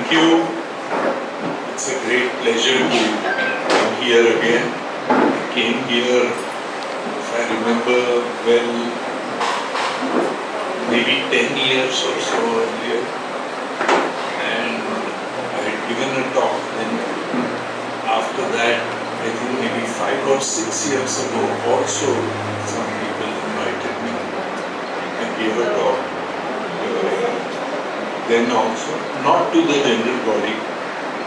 Thank you. It's a great pleasure to come here again. I came here, if I remember well, maybe 10 years or so earlier. And I had given a talk then. After that, I think maybe 5 or 6 years ago also, some people invited me. I gave a talk. Then also, not to the general body.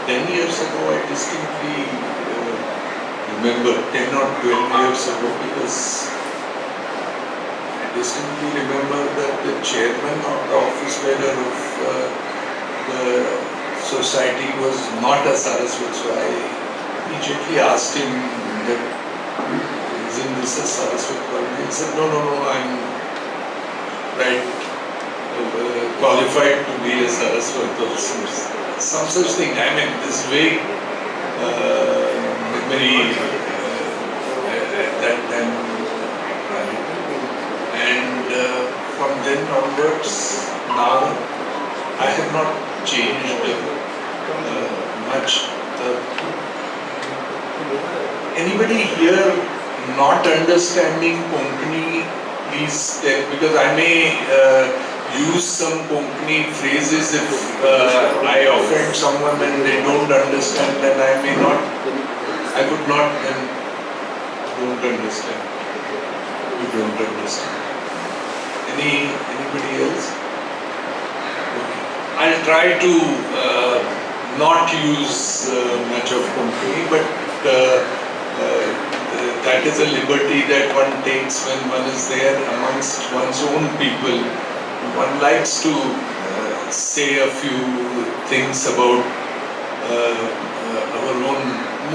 10 years ago, I distinctly remember, 10 or 12 years ago, because I distinctly remember that the chairman of the office bearer of the society was not a Saraswat, so I immediately asked him that, isn't this a Saraswat Colony? He said, no, I'm right. Qualified to be a Saraswat or some such thing. I mean, this vague memory at that time. And from then onwards, now I have not changed much. Anybody here not understanding Konkani, please tell, because I may use some Konkani phrases if I offend someone and they don't understand, then I would not then don't understand. You don't understand. Anybody else? Okay. I'll try to not use much of Konkani, but that is a liberty that one takes when one is there amongst one's own people. One likes to say a few things about our own.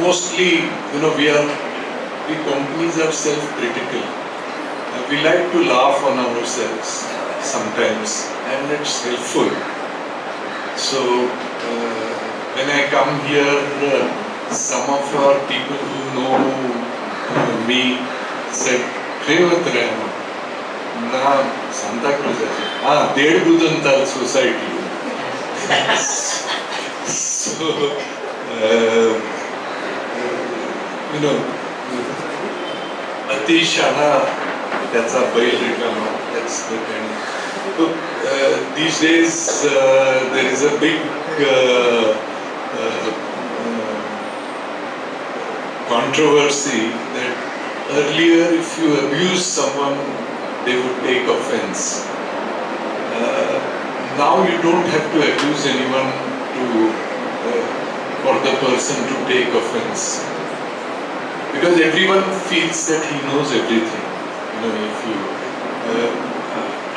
Mostly, we companies are self-critical. We like to laugh on ourselves sometimes, and it's helpful. So, when I come here, some of our people who know me said, na Santacruz, Dead Budantal Society. So, Atishana, that's a bail return. That's the kind of. Look, these days there is a big controversy that earlier if you abuse someone, they would take offense. Now you don't have to abuse anyone for the person to take offense, because everyone feels that he knows everything.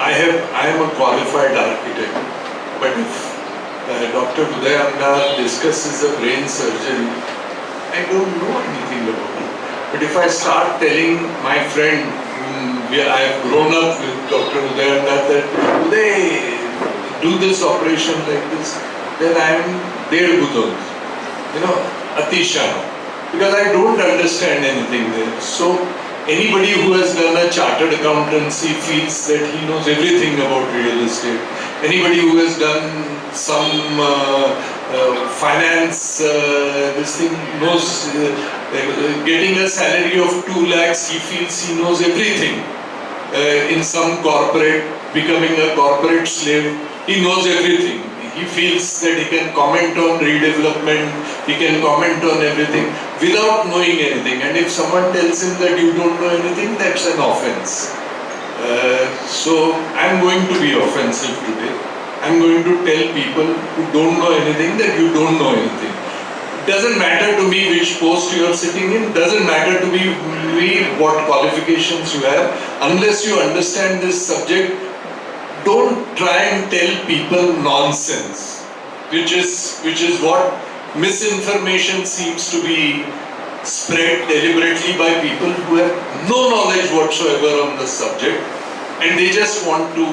I am a qualified architect, but if Dr. Udayamdar discusses a brain surgery, I don't know anything about it. But if I start telling my friend, I have grown up with Dr. Udayamdar, that they do this operation like this, then I am Dead Budon, Atisha, because I don't understand anything there. So anybody who has done a chartered accountancy feels that he knows everything about real estate. Anybody who has done some finance, this thing knows, getting a salary of 2 lakhs, he feels he knows everything. In some corporate, becoming a corporate slave, he knows everything. He feels that he can comment on redevelopment, he can comment on everything without knowing anything. And if someone tells him that you don't know anything, that's an offense. So I'm going to be offensive today. I'm going to tell people who don't know anything that you don't know anything. It doesn't matter to me which post you are sitting in, doesn't matter to me what qualifications you have. Unless you understand this subject, don't try and tell people nonsense, which is what misinformation seems to be spread deliberately by people who have no knowledge whatsoever on the subject, and they just want to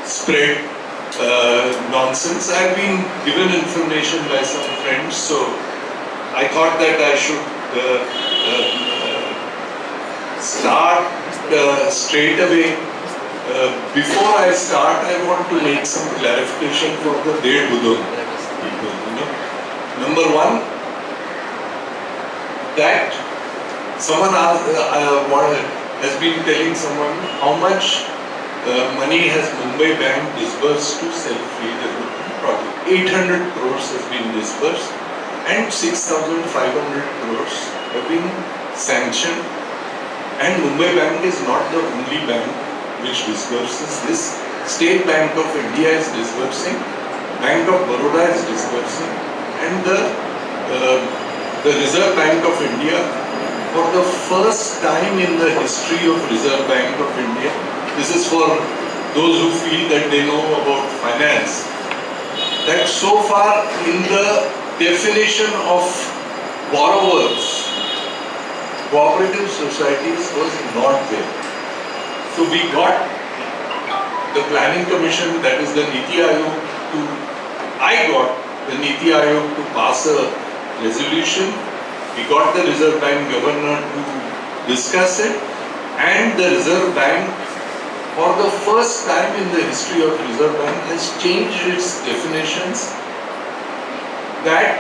spread nonsense. I've been given information by some friends, so I thought that I should start straight away. Before I start, I want to make some clarification for the Dead Budon. people. Number one, that someone has been telling someone how much money has Mumbai Bank disbursed to self-redevelopment project. 800 crores has been disbursed and 6,500 crores have been sanctioned. And Mumbai Bank is not the only bank which disburses this. State Bank of India is disbursing, Bank of Baroda is disbursing, and the Reserve Bank of India, for the first time in the history of Reserve Bank of India, this is for those who feel that they know about finance, that so far in the definition of borrowers, cooperative societies was not there. So we got the Planning Commission, that is the Niti Aayog, I got the Niti Aayog to pass a resolution. We got the Reserve Bank Governor to discuss it, and the Reserve Bank, for the first time in the history of Reserve Bank, has changed its definitions that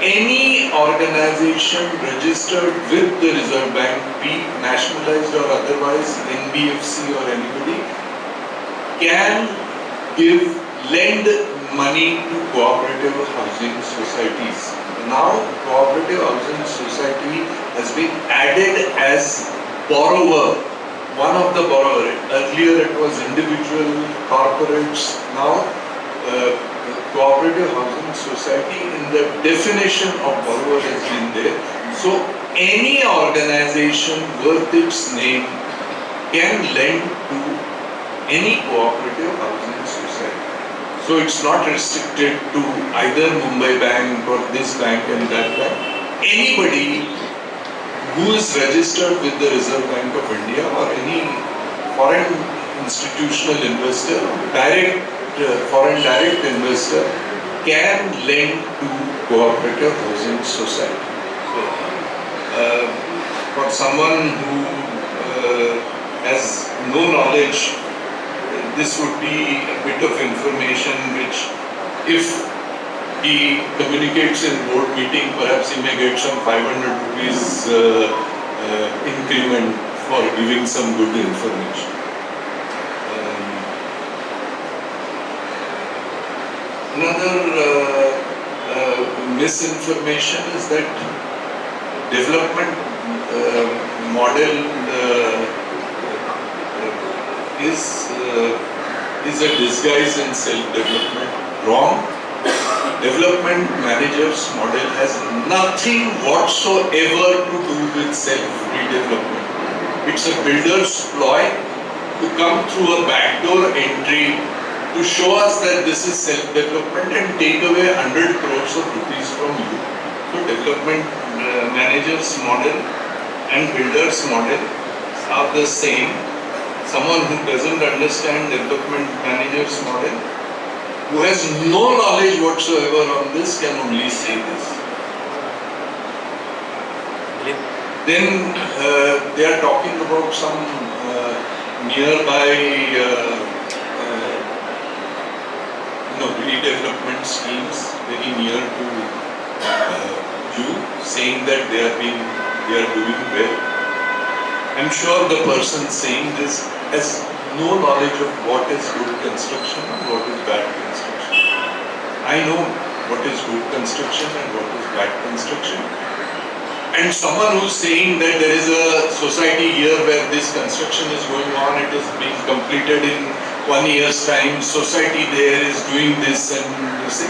any organization registered with the Reserve Bank, be nationalized or otherwise, NBFC or anybody, can lend money to cooperative housing societies. Now, cooperative housing society has been added as borrower, one of the borrower. Earlier it was individual, corporates. Now, cooperative housing society in the definition of borrower has been there. So, any organization worth its name can lend to any cooperative housing society. So it's not restricted to either Mumbai Bank or this bank and that bank. Anybody who is registered with the Reserve Bank of India or any foreign institutional investor, foreign direct investor can lend to cooperative housing society. So, for someone who has no knowledge, this would be a bit of information which, if he communicates in board meeting, perhaps he may get some 500 rupees increment for giving some good information. Another misinformation is that development model is a disguise in self-development. Wrong. Development managers model has nothing whatsoever to do with self-redevelopment. It's a builder's ploy to come through a backdoor entry to show us that this is self-development and take away 100 crores of rupees from you. So development managers model and builders model are the same. Someone who doesn't understand development managers model, who has no knowledge whatsoever on this, can only say this. Then they are talking about some nearby redevelopment schemes very near to you, saying that they are doing well. I'm sure the person saying this has no knowledge of what is good construction and what is bad construction. I know what is good construction and what is bad construction. And someone who's saying that there is a society here where this construction is going on, it is being completed in 1 year's time, society there is doing this and this,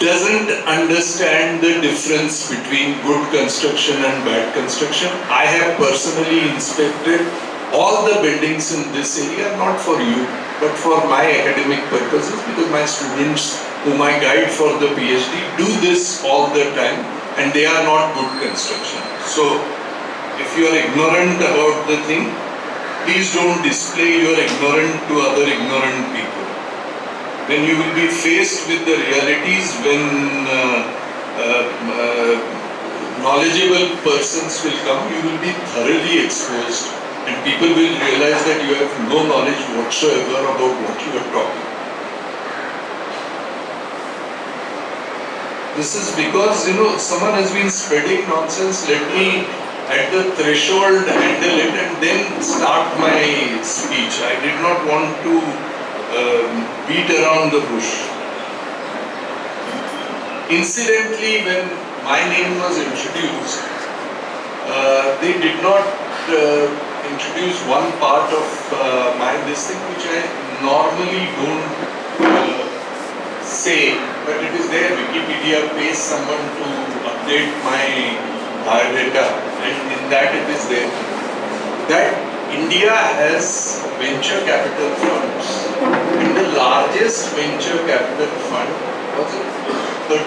doesn't understand the difference between good construction and bad construction. I have personally inspected all the buildings in this area, not for you, but for my academic purposes, because my students whom I guide for the PhD do this all the time, and they are not good construction. So, if you are ignorant about the thing, please don't display your ignorance to other ignorant people. When you will be faced with the realities, when knowledgeable persons will come, you will be thoroughly exposed, and people will realize that you have no knowledge whatsoever about what you are talking. This is because, someone has been spreading nonsense. Let me at the threshold handle it and then start my speech. I did not want to beat around the bush. Incidentally, when my name was introduced, they did not introduce one part of this thing which I normally don't say, but it is there. Wikipedia pays someone to update my biodata, and in that it is there that India has venture capital funds, and the largest venture capital fund was a 30,000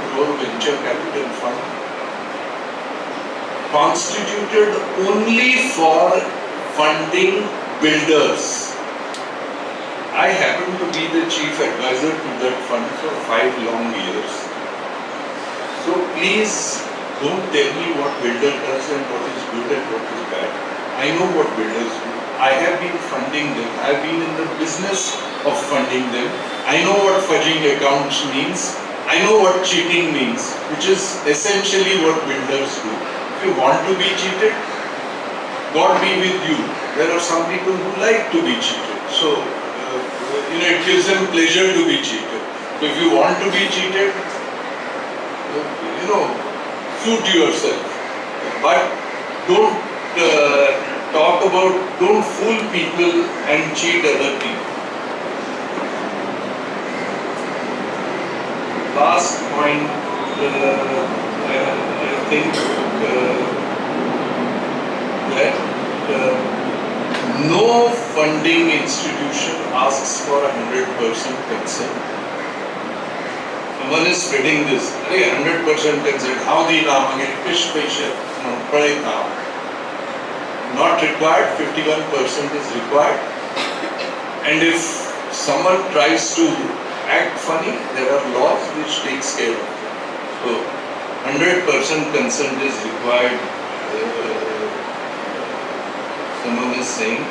crore venture capital fund constituted only for funding builders. I happen to be the chief advisor to that fund for 5 long years. So please don't tell me what builder does and what is good and what is bad. I know what builders do. I have been funding them. I have been in the business of funding them. I know what fudging accounts means. I know what cheating means, which is essentially what builders do. If you want to be cheated, God be with you. There are some people who like to be cheated. So, it gives them pleasure to be cheated. So if you want to be cheated, suit yourself. But don't don't fool people and cheat other people. Last point, I think that no funding institution asks for 100% consent. Someone is spreading this. 100% consent. How the Kish patient? Not required. 51% is required. And if someone tries to act funny, there are laws which takes care of it. So 100% consent is required. Someone is saying,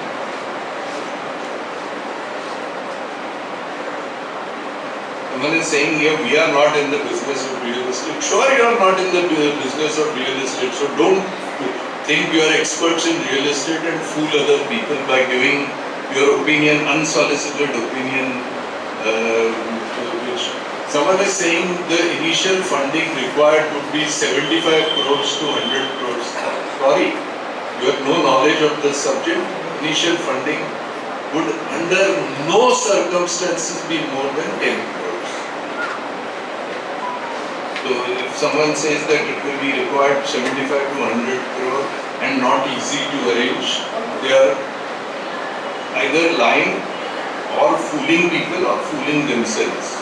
here, we are not in the business of real estate. Sure, you are not in the business of real estate. So don't think you are experts in real estate and fool other people by giving your opinion, unsolicited opinion. Which someone is saying the initial funding required would be 75 crores to 100 crores. Sorry. You have no knowledge of the subject. Initial funding would under no circumstances be more than 10 crores. So if someone says that it will be required 75 to 100 crore and not easy to arrange, they are either lying or fooling people or fooling themselves.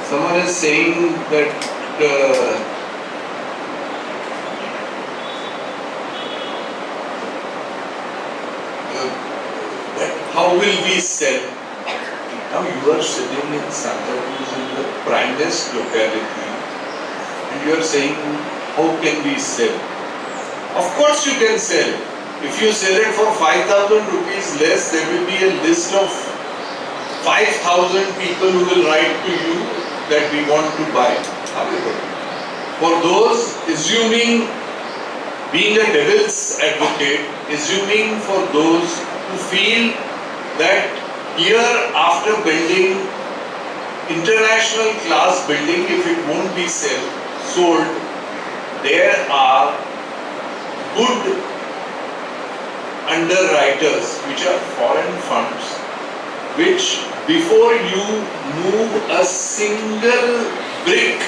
Someone is saying that how will we sell? Now you are sitting in Santacruz in the primest locality and you are saying, how can we sell? Of course you can sell. If you sell it for 5,000 rupees less, there will be a list of 5,000 people who will write to you that we want to buy. However, for those assuming, being a devil's advocate, assuming for those who feel that here after building international class building, if it won't be sold, there are good underwriters which are foreign funds which before you move a single brick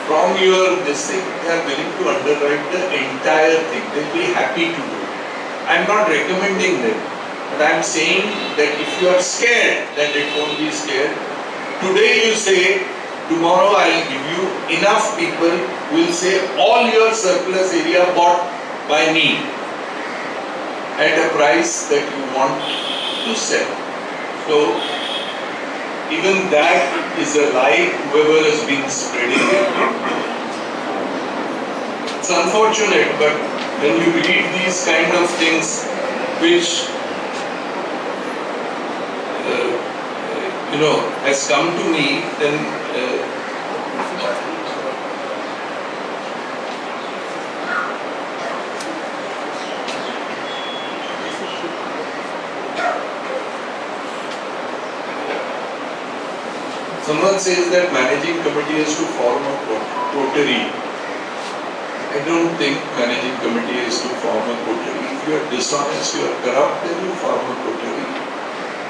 from your this thing, they are willing to underwrite the entire thing. They'll be happy to do it. I'm not recommending them. But I am saying that if you are scared, that it won't be scared. Today you say, tomorrow I will give you enough people who will say all your surplus area bought by me at a price that you want to sell. So even that is a lie, whoever has been spreading it. It's unfortunate, but when you read these kind of things which has come to me, then Someone says that managing committee has to form a coterie. I don't think managing committee is to form a coterie. If you are dishonest, you are corrupt, then you form a coterie.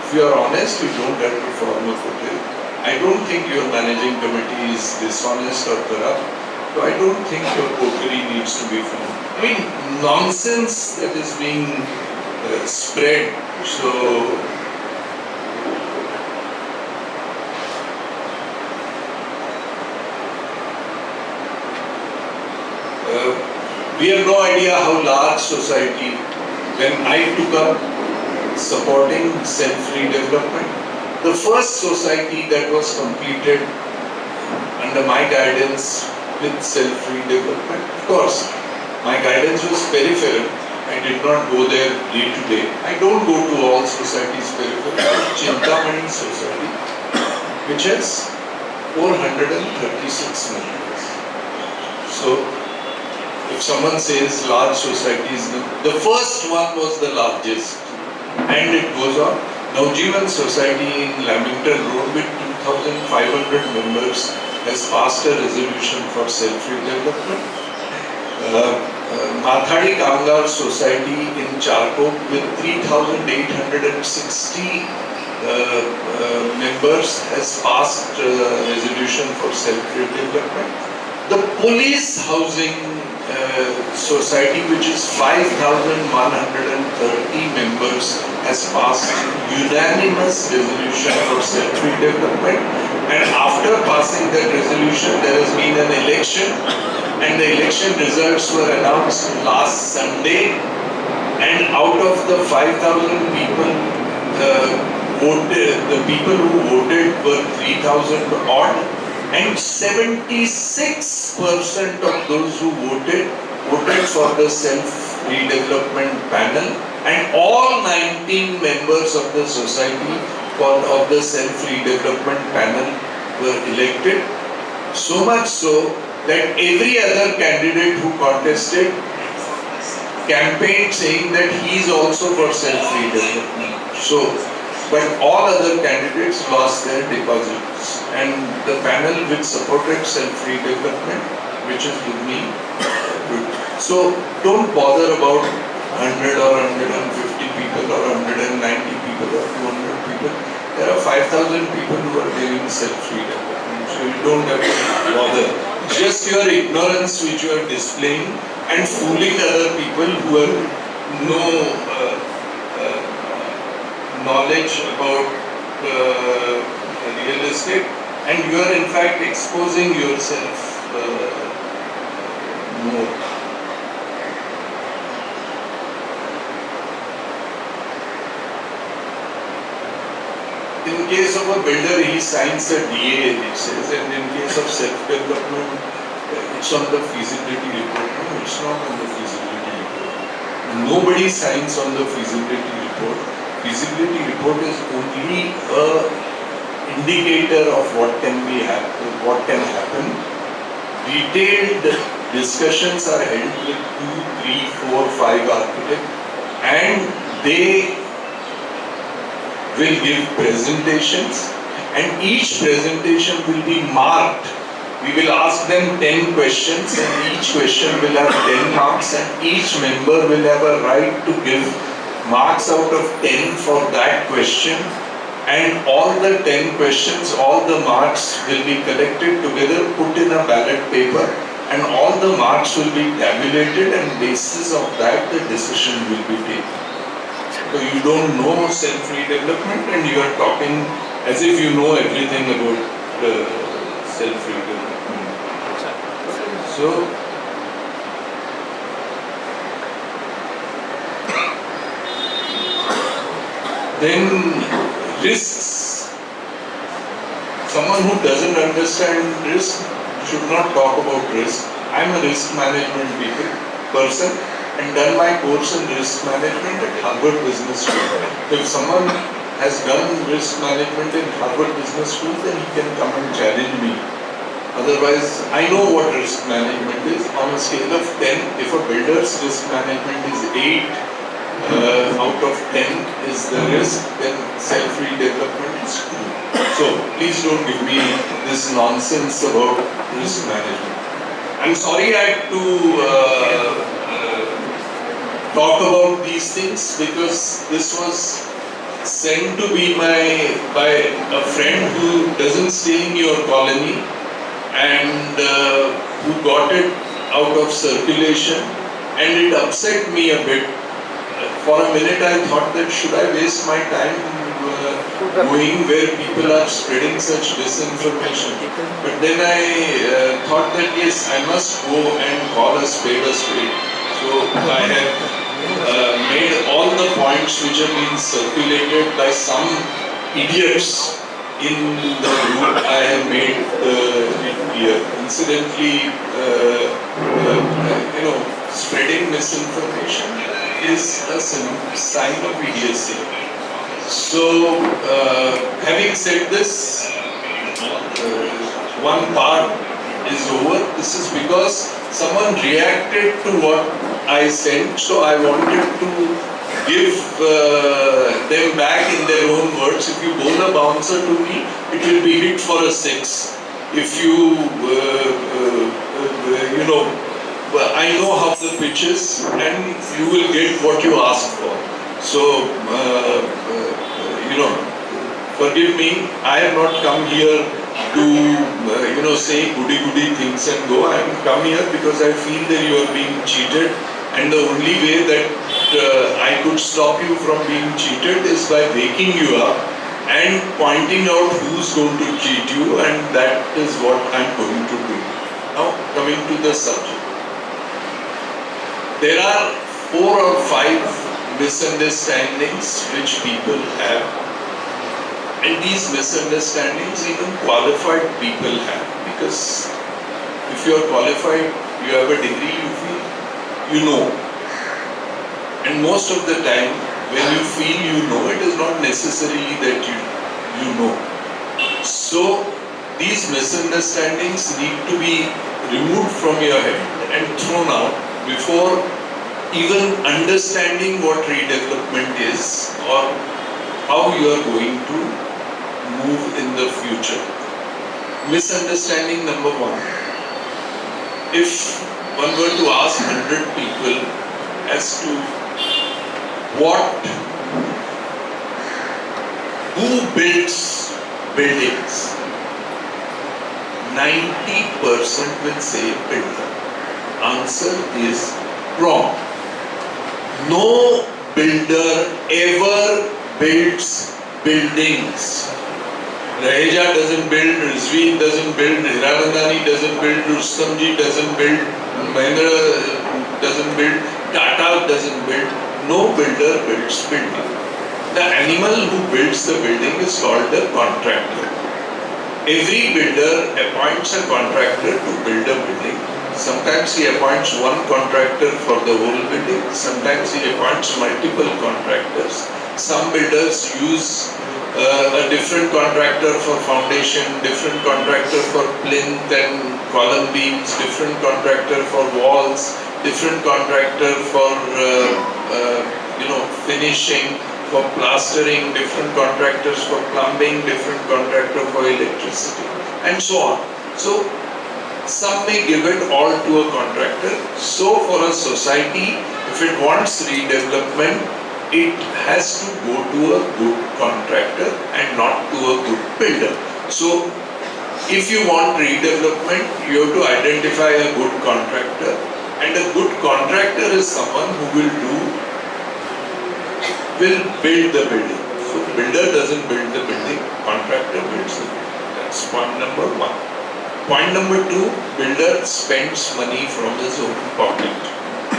If you are honest, you don't have to form a coterie. I don't think your managing committee is dishonest or corrupt, so I don't think your coterie needs to be formed. I mean, nonsense that is being spread. So we have no idea how large society. When I took up supporting self-redevelopment, the first society that was completed under my guidance with self-redevelopment, of course, my guidance was peripheral. I did not go there day to day. I don't go to all societies peripheral. Chintamani Society, which has 436 members. So, if someone says large societies, the first one was the largest, and it goes on. Naujivan Society in Lamington Road with 2,500 members has passed a resolution for self-redevelopment. Mathadi Kamgar Society in Charkot with 3,860 members has passed a resolution for self-redevelopment. The police housing society, which is 5,130 members, has passed unanimous resolution for self-redevelopment. And after passing that resolution, there has been an election, and the election results were announced last Sunday. And out of the 5,000 people voted, the people who voted were 3,000 odd. And 76% of those who voted for the self-redevelopment panel, and all 19 members of the society of the self-redevelopment panel were elected. So much so that every other candidate who contested campaigned saying that he is also for self-redevelopment. So, but all other candidates lost their deposits, and the panel which supported self-redevelopment, which is with me, so don't bother about 100 or 150 people or 190 people or 200 people. There are 5,000 people who are doing self-redevelopment, so you don't have to bother. Just your ignorance which you are displaying and fooling other people who have no knowledge about real estate, and you are in fact exposing yourself more. In case of a builder, he signs a DA, it says, and in case of self-development, it's on the feasibility report. No, it's not on the feasibility report. Nobody signs on the feasibility report. Feasibility report is only an indicator of what can happen. Detailed discussions are held with 2, 3, 4, 5 architects, and they will give presentations, and each presentation will be marked. We will ask them 10 questions, and each question will have 10 marks, and each member will have a right to give marks out of 10 for that question, and all the 10 questions, all the marks will be collected together, put in a ballot paper, and all the marks will be tabulated, and basis of that the decision will be taken. So you don't know self-redevelopment and you are talking as if you know everything about self-redevelopment. So then risks. Someone who doesn't understand risk should not talk about risk. I'm a risk management person and done my course in risk management at Harvard Business School. If someone has done risk management in Harvard Business School, then he can come and challenge me. Otherwise, I know what risk management is. On a scale of 10, if a builder's risk management is 8, out of 10 is the risk, then self-redevelopment is 2. So please don't give me this nonsense about risk management. I'm sorry I had to talk about these things because this was sent to me by a friend who doesn't stay in your colony and who got it out of circulation, and it upset me a bit. For a minute I thought that should I waste my time going where people are spreading such disinformation. But then I thought that yes, I must go and call a spade a spade. So I have made all the points which have been circulated by some idiots in the group. I have made it clear. Incidentally, spreading misinformation is a sign of idiocy. So, having said this, one part is over. This is because someone reacted to what I sent, so I wanted to give them back in their own words. If you bowl a bouncer to me, it will be hit for a 6. If you, I know how the pitch is, and you will get what you ask for. So, forgive me, I have not come here to, say goody things and go. I have come here because I feel that you are being cheated, and the only way that I could stop you from being cheated is by waking you up and pointing out who's going to cheat you, and that is what I'm going to do. Now, coming to the subject. There are 4 or 5 misunderstandings which people have, and these misunderstandings even qualified people have, because if you are qualified, you have a degree, you feel you know, and most of the time when you feel you know, it is not necessarily that you know. So these misunderstandings need to be removed from your head and thrown out before even understanding what redevelopment is or how you are going to move in the future. Misunderstanding number 1. If one were to ask 100 people as to who builds buildings, 90% will say builder. Answer is wrong. No builder ever builds buildings. Raheja doesn't build, Rizvi doesn't build, Hiranandani doesn't build, Rustamji doesn't build, Mahindra doesn't build, Tata doesn't build. No builder builds building. The animal who builds the building is called a contractor. Every builder appoints a contractor to build a building. Sometimes he appoints one contractor for the whole building. Sometimes he appoints multiple contractors. Some builders use a different contractor for foundation, different contractor for plinth and column beams, different contractor for walls, different contractor for finishing, for plastering, different contractors for plumbing, different contractor for electricity, and so on. So some may give it all to a contractor. So for a society, if it wants redevelopment, it has to go to a good contractor and not to a good builder. So if you want redevelopment, you have to identify a good contractor, and a good contractor is someone who will build the building. So builder doesn't build the building, contractor builds the building. That's point number 1. Point number 2, builder spends money from his own pocket.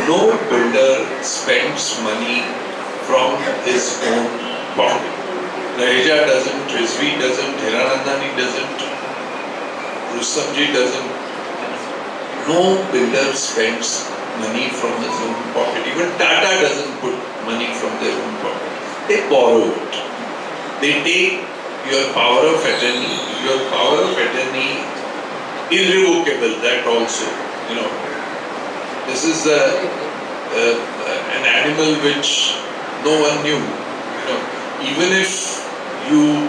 No builder spends money from his own pocket. Raheja doesn't, Rizvi doesn't, Hiranandani doesn't, Rustamji doesn't. No builder spends money from his own pocket. Even Tata doesn't put money from their own pocket. They borrow it. They take your power of attorney. Your power of attorney irrevocable, that also, this is an animal which no one knew, even if you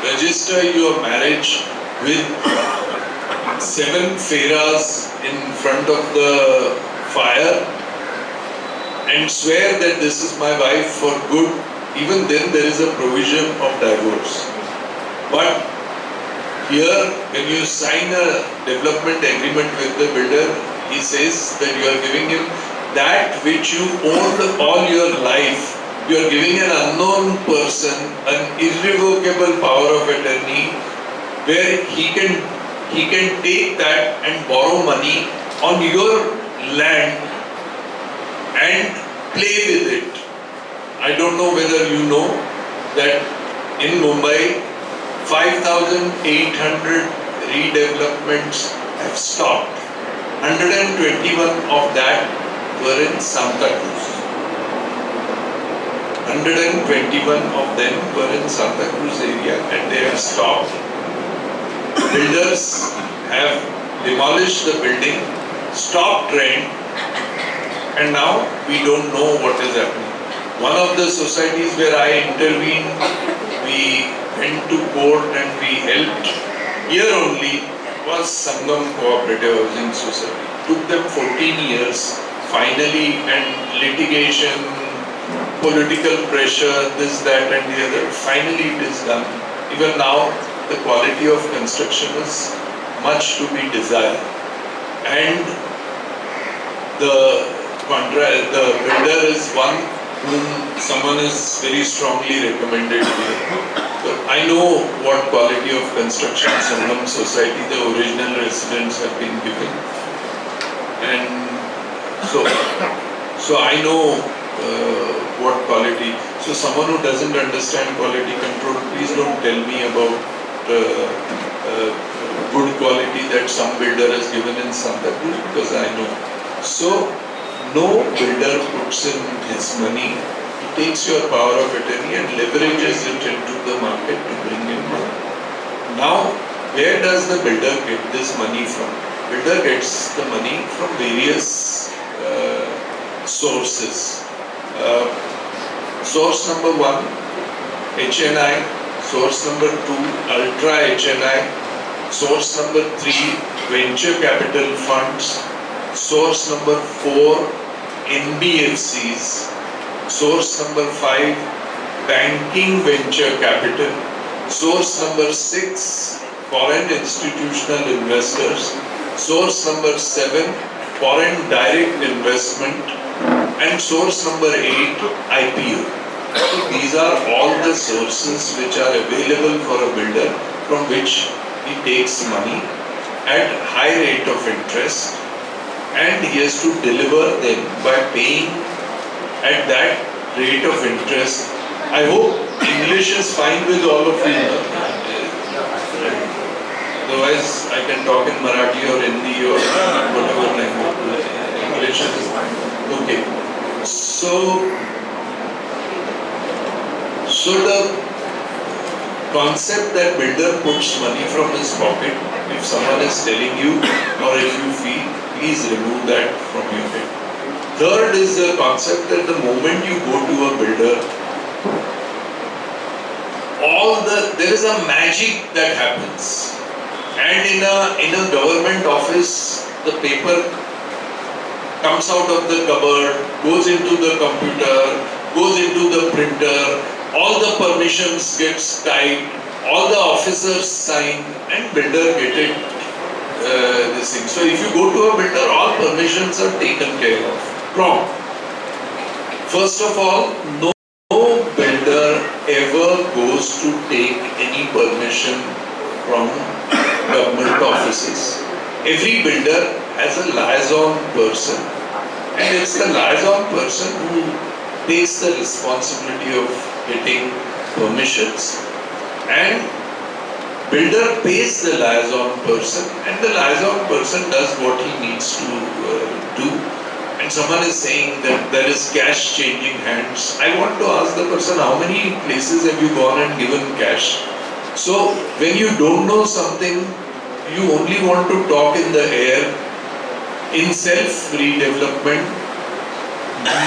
register your marriage with 7 feras in front of the fire and swear that this is my wife for good, even then there is a provision of divorce. But here, when you sign a development agreement with the builder, he says that you are giving him that which you owned all your life. You are giving an unknown person an irrevocable power of attorney where he can take that and borrow money on your land and play with it. I don't know whether you know that in Mumbai 5,800 redevelopments have stopped. 121 of that were in Santacruz. 121 of them were in Santacruz area and they have stopped. Builders have demolished the building, stopped rent, and now we don't know what is happening. One of the societies where I intervened, we went to court and we helped. Here only was Sangam Cooperative Housing Society. Took them 14 years, finally, and litigation, political pressure, this, that and the other. Finally it is done. Even now, the quality of construction is much to be desired. And the builder is one whom someone is very strongly recommended here. But I know what quality of construction Sangam Society, the original residents have been given. And so I know what quality. So someone who doesn't understand quality control, please don't tell me about good quality that some builder has given in Santacruz, because I know. So no builder puts in his money. He takes your power of attorney and leverages it into the market to bring in money. Now, where does the builder get this money from? Builder gets the money from various sources. Source number 1, HNI. Source number 2, Ultra HNI. Source number 3, venture capital funds. Source number 4, NBFCs. Source number 5, banking venture capital. Source number 6, foreign institutional investors. Source number 7, foreign direct investment. And source number 8, IPO. So these are all the sources which are available for a builder from which he takes money at high rate of interest, and he has to deliver them by paying at that rate of interest. I hope English is fine with all of you. Otherwise, I can talk in Marathi or Hindi or whatever language. English is fine. Okay. So the concept that builder puts money from his pocket, if someone is telling you or if you feel, please remove that from your head. Third is the concept that the moment you go to a builder, there is a magic that happens. And in a government office, the paper comes out of the cupboard, goes into the computer, goes into the printer, all the permissions gets typed, all the officers sign, and builder get it this thing. So if you go to a builder, all permissions are taken care of. Wrong. First of all, no builder ever goes to take any permission from government offices. Every builder has a liaison person, and it's the liaison person who takes the responsibility of getting permissions, and builder pays the liaison person, and the liaison person does what he needs to do. And someone is saying that there is cash changing hands. I want to ask the person, how many places have you gone and given cash? So when you don't know something, you only want to talk in the air. In self-redevelopment,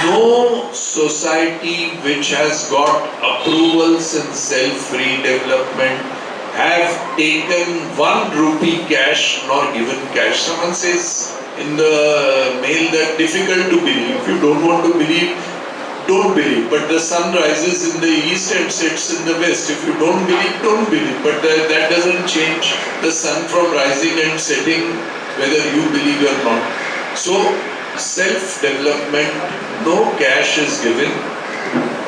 no society which has got approvals in self-redevelopment have taken 1 rupee cash nor given cash. Someone says in the mail that difficult to believe. If you don't want to believe, don't believe. But the sun rises in the east and sets in the west. If you don't believe, don't believe. But that doesn't change the sun from rising and setting whether you believe or not. So self-development, no cash is given.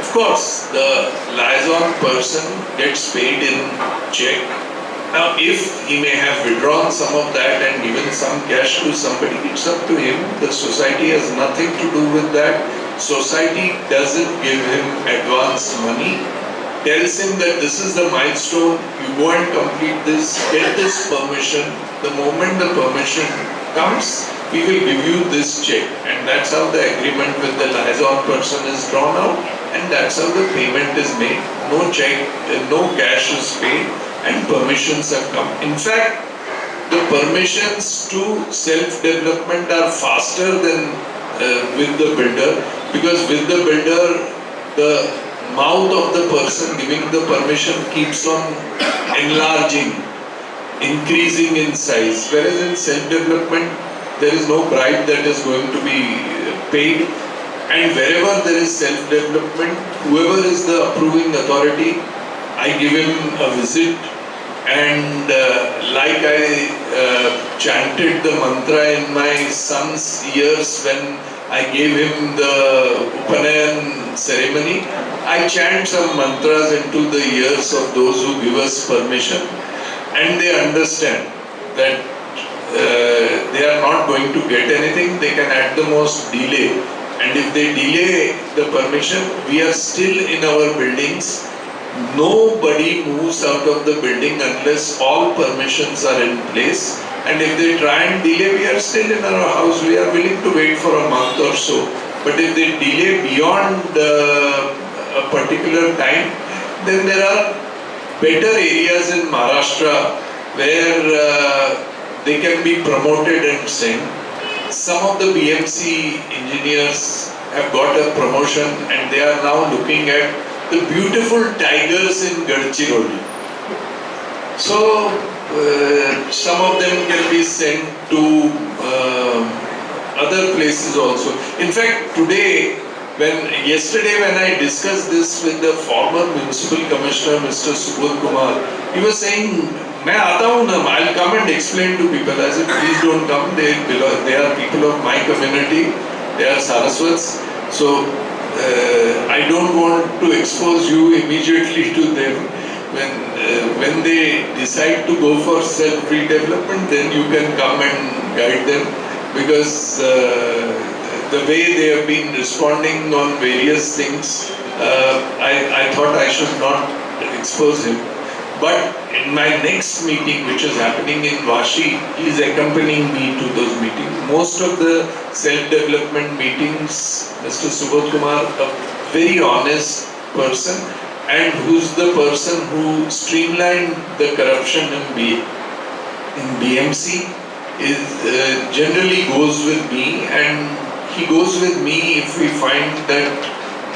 Of course, the liaison person gets paid in check. Now, if he may have withdrawn some of that and given some cash to somebody, it's up to him. The society has nothing to do with that. Society doesn't give him advance money, tells him that this is the milestone, you go and complete this, get this permission. The moment the permission comes, we will give you this check. And that's how the agreement with the liaison person is drawn out, and that's how the payment is made. No check, no cash is paid, and permissions have come. In fact, the permissions to self-development are faster than with the builder, because with the builder, the mouth of the person giving the permission keeps on enlarging, increasing in size. Whereas in self-development, there is no bribe that is going to be paid. And wherever there is self-development, whoever is the approving authority, I give him a visit. And like I chanted the mantra in my son's ears when I gave him the Upanayan ceremony, I chant some mantras into the ears of those who give us permission, and they understand that they are not going to get anything. They can at the most delay, and if they delay the permission, we are still in our buildings. Nobody moves out of the building unless all permissions are in place. And if they try and delay, we are still in our house. We are willing to wait for a month or so. But if they delay beyond a particular time, then there are better areas in Maharashtra where they can be promoted and sent. Some of the BMC engineers have got a promotion and they are now looking at the beautiful tigers in Gadchiroli. So some of them can be sent to other places also. In fact, yesterday when I discussed this with the former municipal commissioner, Mr. Subodh Kumar, he was saying, I'll come and explain to people. I said, please don't come. They are people of my community. They are Saraswats. So I don't want to expose you immediately to them. When they decide to go for self-redevelopment, then you can come and guide them, because the way they have been responding on various things, I thought I should not expose him. But in my next meeting, which is happening in Vashi, he is accompanying me to those meetings. Most of the self-development meetings, Mr. Subodh Kumar, a very honest person, and who's the person who streamlined the corruption in BMC, is generally goes with me, and he goes with me if we find that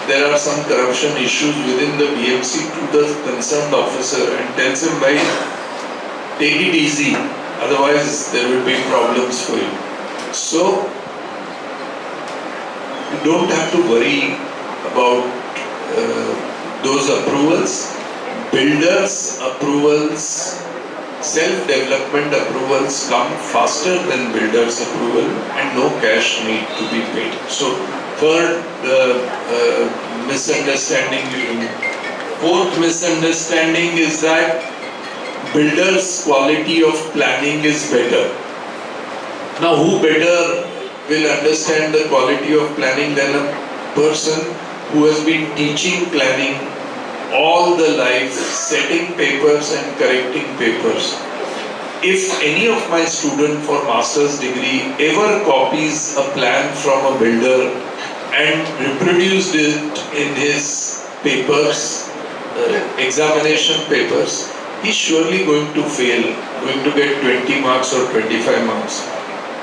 there are some corruption issues within the BMC to the concerned officer, and tells him, bhai, take it easy, otherwise there will be problems for you. So you don't have to worry about those approvals. Builders' approvals, self-development approvals come faster than builders' approval, and no cash need to be paid. So third misunderstanding. Fourth misunderstanding is that builders' quality of planning is better. Now, who better will understand the quality of planning than a person who has been teaching planning all the life, setting papers and correcting papers? If any of my student for master's degree ever copies a plan from a builder and reproduced it in his papers, examination papers, he's surely going to fail, going to get 20 marks or 25 marks.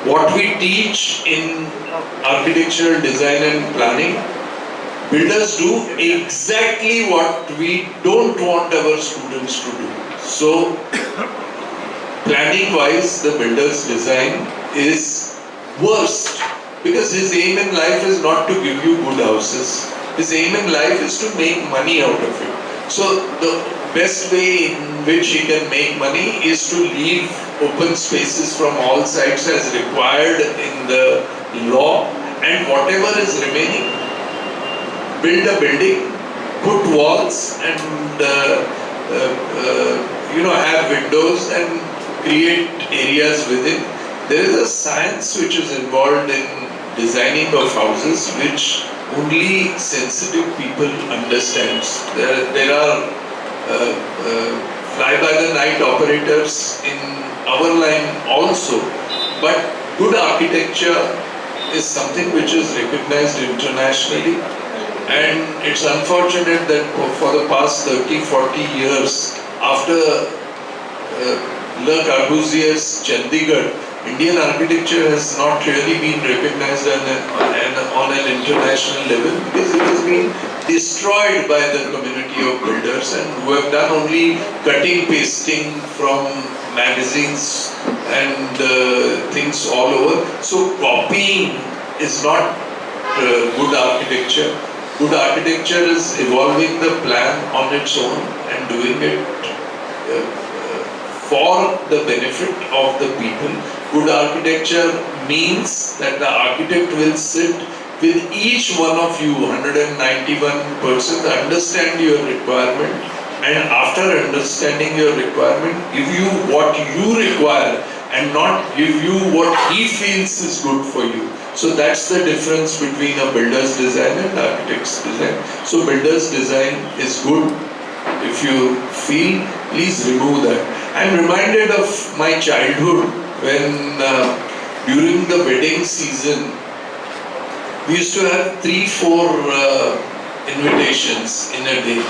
What we teach in architectural design and planning, builders do exactly what we don't want our students to do. So planning wise, the builder's design is worst, because his aim in life is not to give you good houses. His aim in life is to make money out of it. So the best way in which he can make money is to leave open spaces from all sides as required in the law, and whatever is remaining, build a building, put walls, and have windows and create areas within. There is a science which is involved in designing of houses which only sensitive people understand. There are fly-by-the-night operators in our line also, but good architecture is something which is recognized internationally, and it's unfortunate that for the past 30-40 years, after Le Corbusier's Chandigarh, Indian architecture has not really been recognized on an international level, because it has been destroyed by the community of builders, and who have done only cutting, pasting from magazines and things all over. So copying is not good architecture. Good architecture is evolving the plan on its own and doing it for the benefit of the people. Good architecture means that the architect will sit with each one of you, 191 persons, understand your requirement, and after understanding your requirement, give you what you require and not give you what he feels is good for you. So that's the difference between a builder's design and architect's design. So builder's design is good. If you feel, please remove that. I'm reminded of my childhood when during the wedding season, we used to have 3-4 invitations in a day.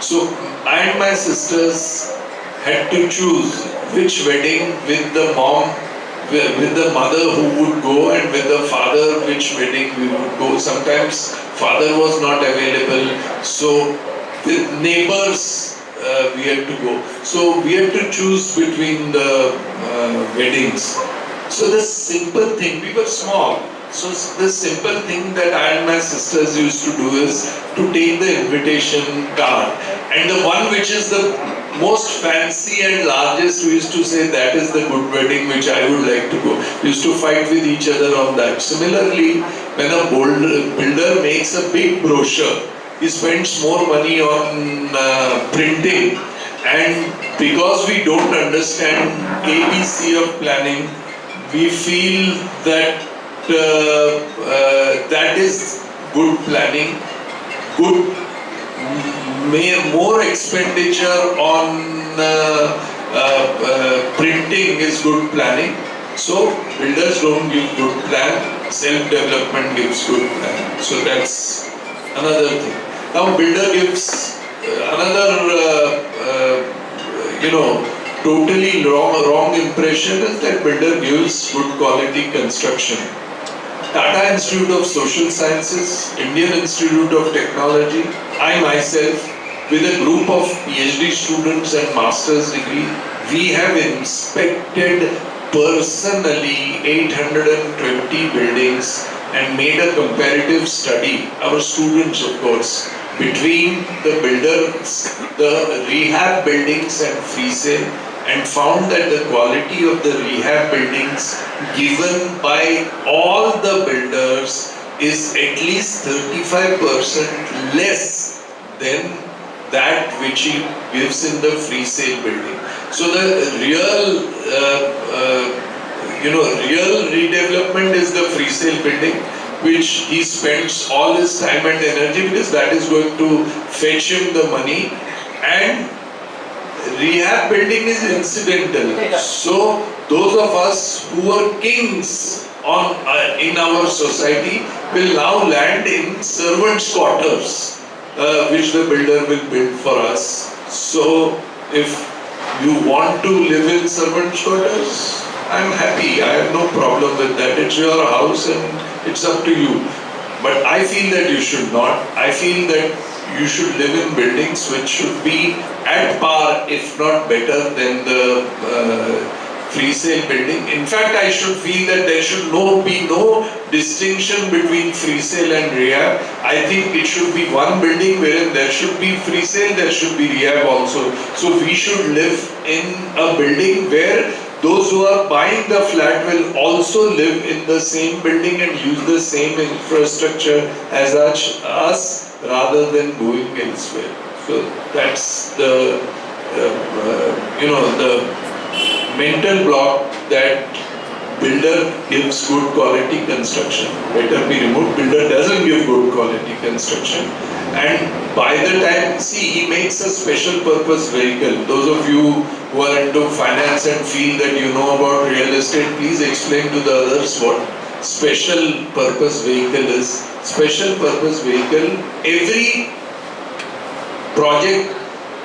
So I and my sisters had to choose which wedding with the mom, with the mother who would go, and with the father which wedding we would go. Sometimes father was not available, so with neighbors we had to go. So we had to choose between the weddings. So the simple thing, we were small, so the simple thing that I and my sisters used to do is to take the invitation card, and the one which is the most fancy and largest, we used to say that is the good wedding which I would like to go. We used to fight with each other on that. Similarly, when a builder makes a big brochure, he spends more money on printing, and because we don't understand ABC of planning, we feel that that is good planning. Good, more expenditure on printing is good planning. So builders don't give good plan, self-development gives good plan. So that's another thing. Now builder gives another totally wrong impression is that builder gives good quality construction. Tata Institute of Social Sciences, Indian Institute of Technology, I myself, with a group of PhD students and master's degree, we have inspected personally 820 buildings and made a comparative study, our students of course, between the builders, the rehab buildings and free sale, and found that the quality of the rehab buildings given by all the builders is at least 35% less than that which he gives in the free sale building. So the real redevelopment is the free sale building, which he spends all his time and energy, because that is going to fetch him the money, and rehab building is incidental. So those of us who were kings in our society will now land in servants' quarters, which the builder will build for us. So if you want to live in servants' quarters, I'm happy. I have no problem with that. It's your house and it's up to you. But I feel that you should not. I feel that you should live in buildings which should be at par, if not better, than the free sale building. In fact, I should feel that there should be no distinction between free sale and rehab. I think it should be one building wherein there should be free sale, there should be rehab also. So we should live in a building where those who are buying the flat will also live in the same building and use the same infrastructure as us rather than going elsewhere. So that's the the mental block that builder gives good quality construction. Better be removed. Builder doesn't give good quality construction. And by the time, see, he makes a special purpose vehicle. Those of you who are into finance and feel that you know about real estate, please explain to the others what special purpose vehicle is. Special purpose vehicle, every project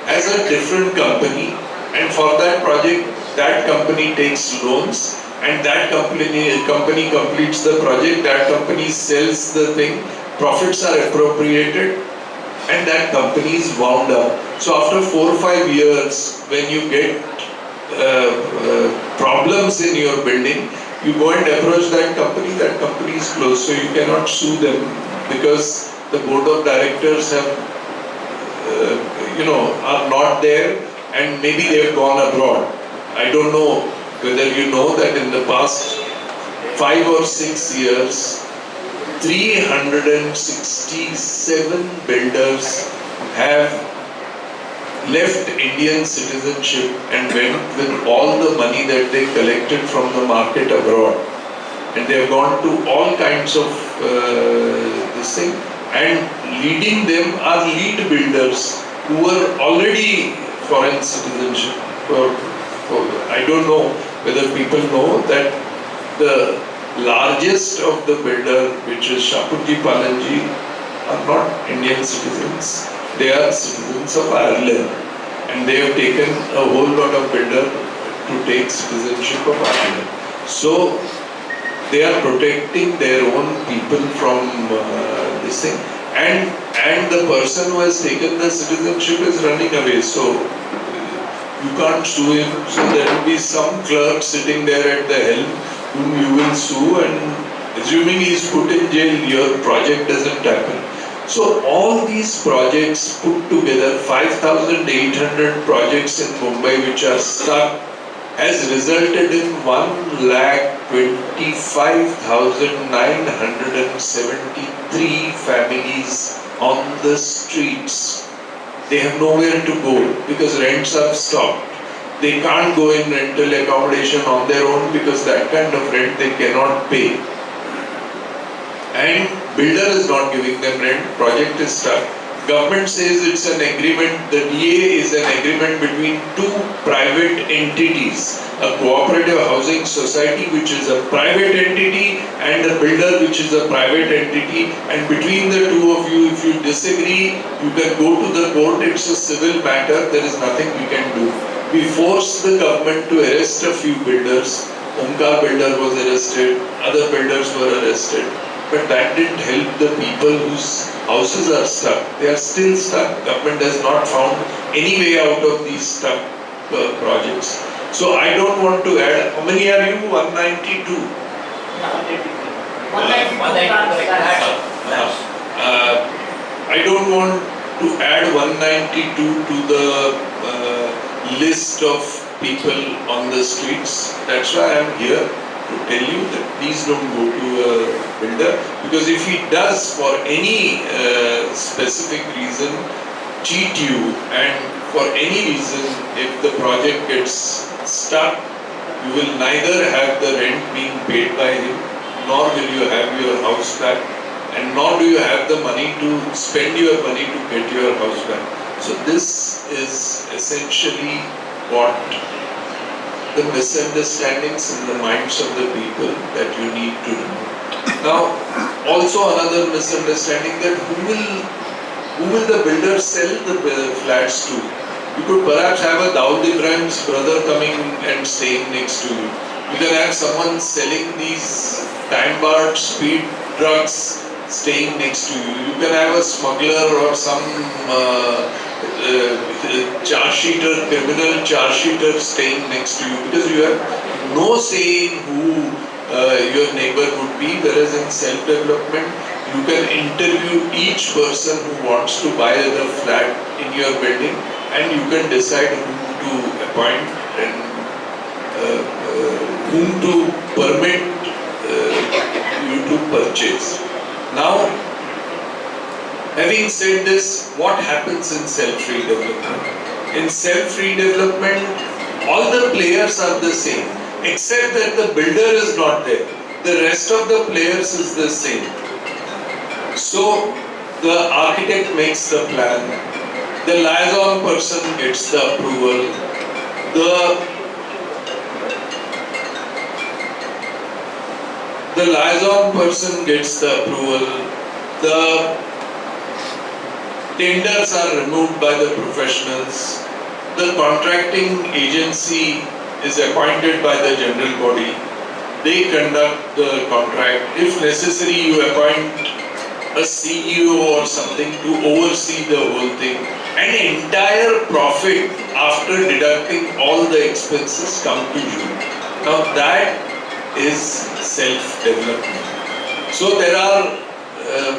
has a different company, and for that project, that company takes loans, and that company completes the project, that company sells the thing, profits are appropriated, and that company is wound up. So after 4 or 5 years, when you get problems in your building, you go and approach that company is closed, so you cannot sue them because the board of directors have, are not there, and maybe they have gone abroad. I don't know whether you know that in the past 5 or 6 years, 367 builders have left Indian citizenship and went with all the money that they collected from the market abroad. And they have gone to all kinds of this thing. And leading them are lead builders who were already foreign citizenship. I don't know whether people know that the largest of the builder, which is Shapurji Palanji, are not Indian citizens. They are citizens of Ireland, and they have taken a whole lot of builder to take citizenship of Ireland. So they are protecting their own people from this thing, and the person who has taken the citizenship is running away. So you can't sue him. So there will be some clerk sitting there at the helm whom you will sue, and assuming he is put in jail, your project doesn't happen. So all these projects put together, 5,800 projects in Mumbai which are stuck, has resulted in 1,25,973 families on the streets. They have nowhere to go because rents have stopped. They can't go in rental accommodation on their own because that kind of rent they cannot pay. And builder is not giving them rent, project is stuck. Government says it's an agreement, the DA is an agreement between two private entities, a cooperative housing society which is a private entity and a builder which is a private entity, and between the two of you, if you disagree, you can go to the court, it's a civil matter, there is nothing we can do. We forced the government to arrest a few builders. Omkar builder was arrested, other builders were arrested. But that didn't help the people whose houses are stuck. They are still stuck. Government has not found any way out of these stuck projects. So I don't want to add, how many are you? 192? 192. I don't want to add 192 to the list of people on the streets. That's why I'm here to tell you that please don't go to a builder, because if he does for any specific reason cheat you, and for any reason if the project gets stuck, you will neither have the rent being paid by him, nor will you have your house back, and nor do you have the money to spend your money to get your house back. So this is essentially what the misunderstandings in the minds of the people that you need to remove. Now, also another misunderstanding that who will the builder sell the flats to? You could perhaps have a Dawood Ibrahim's brother coming and staying next to you. You can have someone selling these time-barred speed trucks staying next to you. You can have a smuggler or some criminal charge sheeter staying next to you, because you have no say in who your neighbor would be. Whereas in self-development, you can interview each person who wants to buy the flat in your building, and you can decide whom to appoint and whom to permit you to purchase. Now, having said this, what happens in self-redevelopment? In self-redevelopment, all the players are the same, except that the builder is not there. The rest of the players is the same. So, the architect makes the plan, the liaison person gets the approval, the liaison person gets the approval, the tenders are removed by the professionals, the contracting agency is appointed by the general body, they conduct the contract. If necessary, you appoint a CEO or something to oversee the whole thing. An entire profit after deducting all the expenses come to you. Now that is self-development. So there are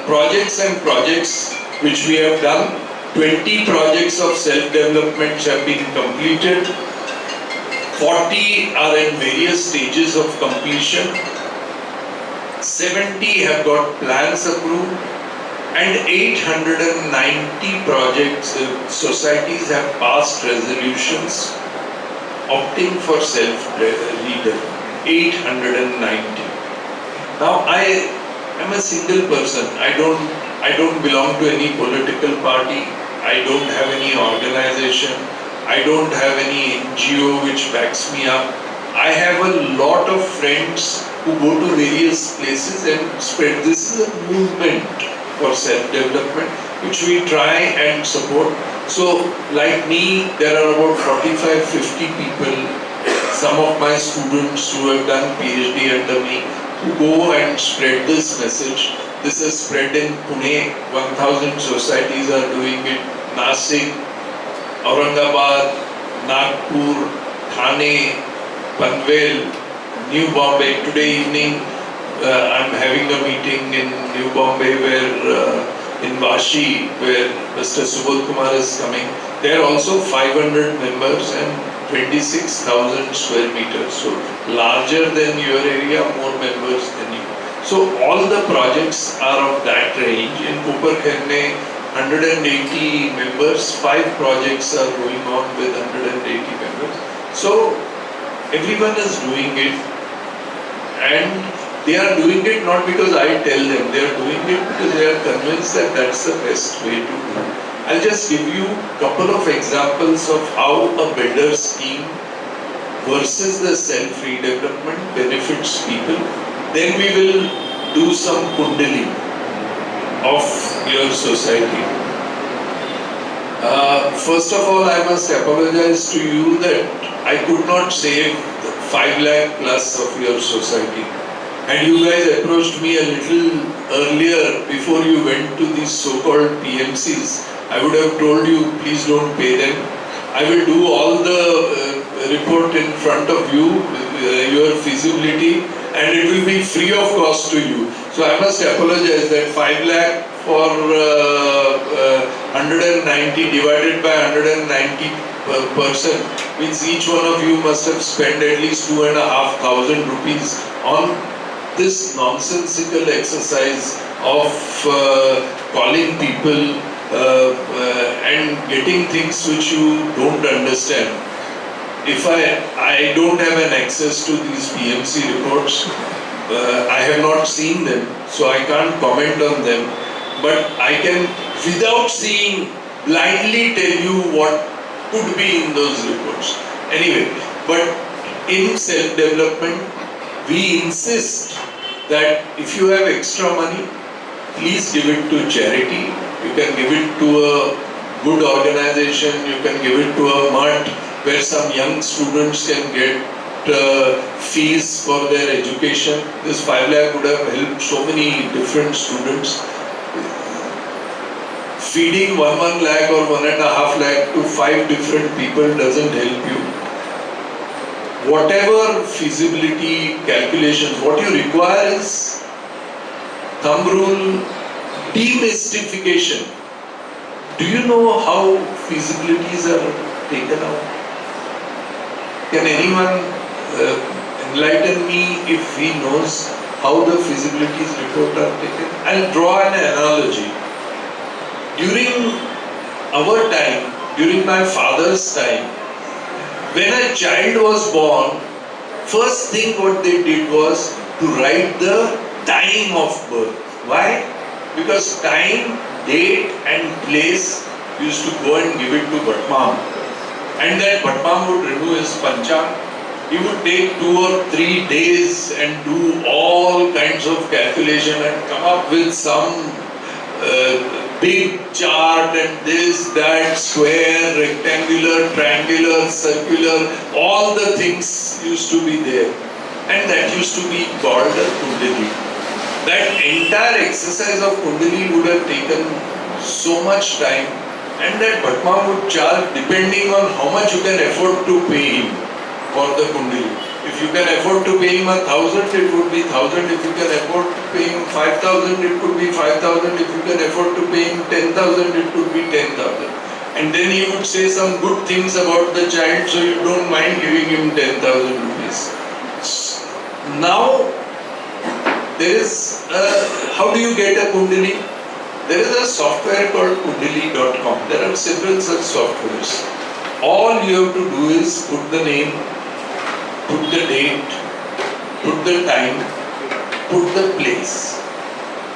projects and projects which we have done. 20 projects of self-development have been completed. 40 are in various stages of completion. 70 have got plans approved, and 890 projects, societies have passed resolutions opting for self-redevelopment. 890. Now I am a single person. I don't belong to any political party. I don't have any organization. I don't have any NGO which backs me up. I have a lot of friends who go to various places and spread. This is a movement for self-development which we try and support. So like me, there are about 45-50 people, some of my students who have done PhD under me, who go and spread this message. This is spread in Pune, 1000 societies are doing it, Nasik, Aurangabad, Nagpur, Thane, Panvel, New Bombay. Today evening I'm having a meeting in New Bombay in Vashi, where Mr. Subodh Kumar is coming. There are also 500 members and 26,000 square meters. So larger than your area, more members than you. So all the projects are of that range. In Kuperkherne, 180 members, 5 projects are going on with 180 members. So everyone is doing it, and they are doing it not because I tell them, they are doing it because they are convinced that that's the best way to do it. I'll just give you a couple of examples of how a builder scheme versus the self-redevelopment benefits people. Then we will do some kundali of your society. First of all, I must apologize to you that I could not save 5 lakh plus of your society. And you guys approached me a little earlier before you went to these so-called PMCs. I would have told you, please don't pay them. I will do all the report in front of you, your feasibility, and it will be free of cost to you. So I must apologize that 5 lakh for 190 divided by 190 per person means each one of you must have spent at least 2,500 rupees on this nonsensical exercise of calling people and getting things which you don't understand. If I don't have an access to these PMC reports, I have not seen them, so I can't comment on them, but I can, without seeing, blindly tell you what could be in those reports. Anyway, but in self-development, we insist that if you have extra money, please give it to charity. You can give it to a good organization, you can give it to a mart where some young students can get fees for their education. This 5 lakh would have helped so many different students. Feeding 1 lakh or 1.5 lakh to 5 different people doesn't help you. Whatever feasibility calculations, what you require is thumb rule, demystification. Do you know how feasibilities are taken out? Can anyone enlighten me if he knows how the feasibilities report are taken? I'll draw an analogy. During our time, during my father's time, when a child was born, first thing what they did was to write the time of birth. Why? Because time, date and place used to go and give it to Bhatmam. And that Bhatmam would renew his panchang. He would take 2 or 3 days and do all kinds of calculation and come up with some big chart and this, that, square, rectangular, triangular, circular, all the things used to be there. And that used to be called a Kundali. That entire exercise of Kundali would have taken so much time, and that Bhatma would charge depending on how much you can afford to pay him for the Kundali. If you can afford to pay him 1,000, it would be 1,000. If you can afford to pay him 5,000, it could be 5,000. If you can afford to pay him 10,000, it could be 10,000. And then he would say some good things about the child, so you don't mind giving him 10,000 rupees. Now, there is how do you get a Kundali? There is a software called Kundali.com. There are several such softwares. All you have to do is put the name, put the date, put the time, put the place,